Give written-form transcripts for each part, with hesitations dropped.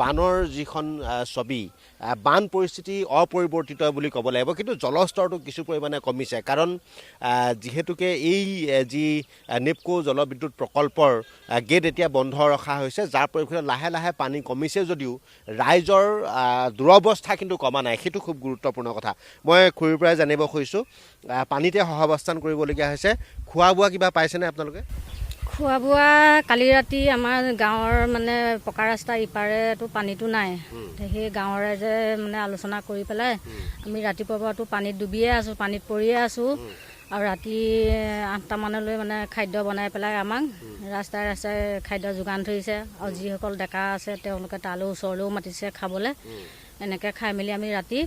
বানৰ যিখন ছবি বান পৰিস্থিতি অপৰিৱৰ্তিত বুলি ক'ব লাগিব, কিন্তু জলস্তৰটো কিছু পৰিমাণে কমিছে। কাৰণ যিহেতুকে এই যি নেপকো জলবিদ্যুৎ প্ৰকল্পৰ গেট এতিয়া বন্ধ ৰখা হৈছে, যাৰ পৰিপ্ৰেক্ষিতত লাহে লাহে পানী কমিছে যদিও ৰাইজৰ দুৰৱস্থা কিন্তু কমা নাই। সেইটো খুব গুৰুত্বপূৰ্ণ কথা। মই খুৰীৰ পৰাই জানিব খুজিছোঁ, পানীতে সহাৱস্থান কৰিবলগীয়া হৈছে। খোৱা বোৱা কিবা পাইছেনে আপোনালোকে? খোৱা বোৱা কালি ৰাতি আমাৰ গাঁৱৰ মানে পকা ৰাস্তাৰ ইপাৰেতো পানীটো নাই। সেই গাঁৱৰ ৰাইজে মানে আলোচনা কৰি পেলাই আমি ৰাতিপুৱাৰ পৰাতো পানীত ডুবিয়ে আছোঁ, পানীত পৰিয়ে আছোঁ। আৰু ৰাতি 8টামানলৈ মানে খাদ্য বনাই পেলাই আমাক ৰাস্তাই ৰাস্তাই খাদ্য যোগান ধৰিছে। আৰু যিসকল ডেকা আছে তেওঁলোকে তালৈ ওচৰলৈও মাতিছে খাবলৈ। এনেকৈ খাই মেলি আমি ৰাতি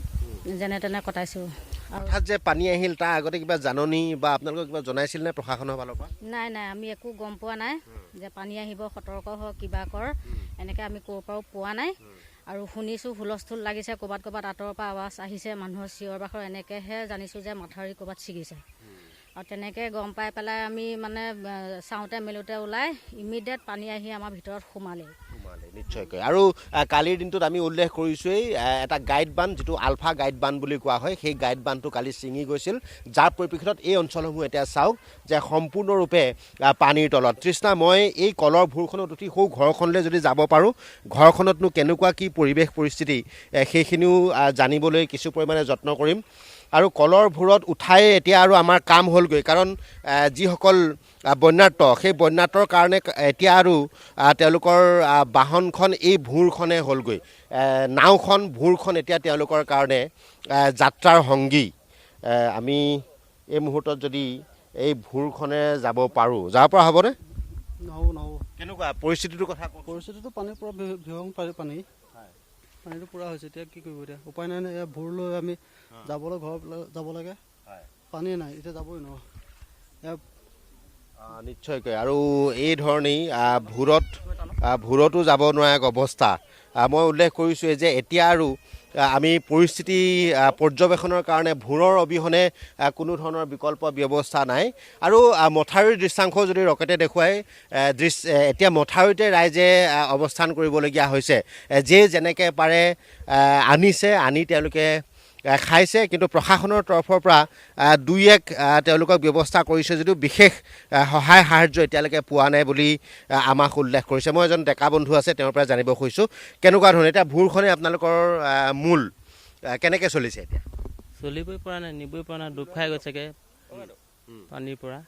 যেনে তেনে কটাইছোঁ। হঠাৎ যে পানী আহিল, তাৰ আগতে কিবা জাননী বা আপোনালোকে কিবা জনাইছিল নে প্ৰশাসনৰ ফালৰ পৰা? নাই, আমি একো গম পোৱা নাই যে পানী আহিব, সতৰ্ক হওক, কিবা কৰ, এনেকৈ আমি ক'ৰ পৰাও পোৱা নাই। আৰু শুনিছোঁ হুলস্থুল লাগিছে, ক'ৰবাত আঁতৰৰ পৰা আৱাজ আহিছে, মানুহৰ চিঞৰ বাখৰ, এনেকৈহে জানিছোঁ যে মাথাউৰি ক'ৰবাত ছিগিছে। আৰু তেনেকৈ গম পাই পেলাই আমি মানে চাওঁতে মেলোতে ওলাই ইমিডিয়েট পানী আহি আমাৰ ভিতৰত সোমালেই। নিশ্চয়কৈ। আৰু কালিৰ দিনটোত আমি উল্লেখ কৰিছোঁৱেই এটা গাইড বান্ধ, যিটো আলফা গাইড বান্ধ বুলি কোৱা হয়, সেই গাইড বান্ধটো কালি ছিঙি গৈছিল, যাৰ পৰিপ্ৰেক্ষিতত এই অঞ্চলসমূহ এতিয়া চাওক যে সম্পূৰ্ণৰূপে পানীৰ তলত। তৃষ্ণা, মই এই কলৰ ভূৰখনত উঠি সৌ ঘৰখনলৈ যদি যাব পাৰোঁ, ঘৰখনতনো কেনেকুৱা কি পৰিৱেশ পৰিস্থিতি, সেইখিনিও জানিবলৈ কিছু পৰিমাণে যত্ন কৰিম। আৰু কলৰ ভূৰত উঠাই এতিয়া আৰু আমাৰ কাম হ'লগৈ, কাৰণ যিসকল বন্যাৰ্ত, সেই বন্যাৰ্তৰ কাৰণে এতিয়া আৰু তেওঁলোকৰ বাহনখন এই ভূৰখনে হ'লগৈ। নাওখন, ভূৰখন এতিয়া তেওঁলোকৰ কাৰণে যাত্ৰাৰ সংগী। আমি এই মুহূৰ্তত যদি এই ভূৰখনে যাব পাৰোঁ, যাব পৰা হ'বনে? নহ'ব। কেনেকুৱা পৰিস্থিতিটোৰ কথা? পৰিস্থিতিটো পানীৰ পৰা ভীষণ পানীটো পূৰা হৈছে। এতিয়া কি কৰিব? এতিয়া উপায় নাই নহয়। ভূৰ লৈ আমি যাবলৈ ঘৰলৈ যাব লাগে, পানী নাই, এতিয়া যাবই নোৱাৰোঁ। নিশ্চয়কৈ। আৰু এই ধৰণেই ভূৰতো যাব নোৱাৰা এক অৱস্থা। মই উল্লেখ কৰিছোঁৱেই যে এতিয়া আৰু আমি পৰিস্থিতি পৰ্যবেক্ষণৰ কাৰণে ভূৰৰ অবিহনে কোনো ধৰণৰ বিকল্প ব্যৱস্থা নাই। আৰু মথাউৰিৰ দৃশ্যাংশ যদি ৰকেটে দেখুৱাই, এতিয়া মথাউৰিতে ৰাইজে অৱস্থান কৰিবলগীয়া হৈছে। যে যেনেকৈ পাৰে আনিছে, আনি তেওঁলোকে খাইছে। কিন্তু প্ৰশাসনৰ তৰফৰ পৰা দুই এক তেওঁলোকক ব্যৱস্থা কৰিছে যদিও বিশেষ সহায় সাহাৰ্য এতিয়ালৈকে পোৱা নাই বুলি আমাক উল্লেখ কৰিছে। মই এজন ডেকা বন্ধু আছে, তেওঁৰ পৰা জানিব খুজিছোঁ কেনেকুৱা ধৰণে এতিয়া ভূৰখনে আপোনালোকৰ মূল কেনেকৈ চলিছে? এতিয়া চলিবই পৰা নাই, নিবই পৰা নাই, ডুব খাই গৈছেগৈ পানীৰ পৰা।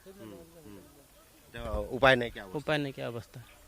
উপায় নাইকিয়া অৱস্থা।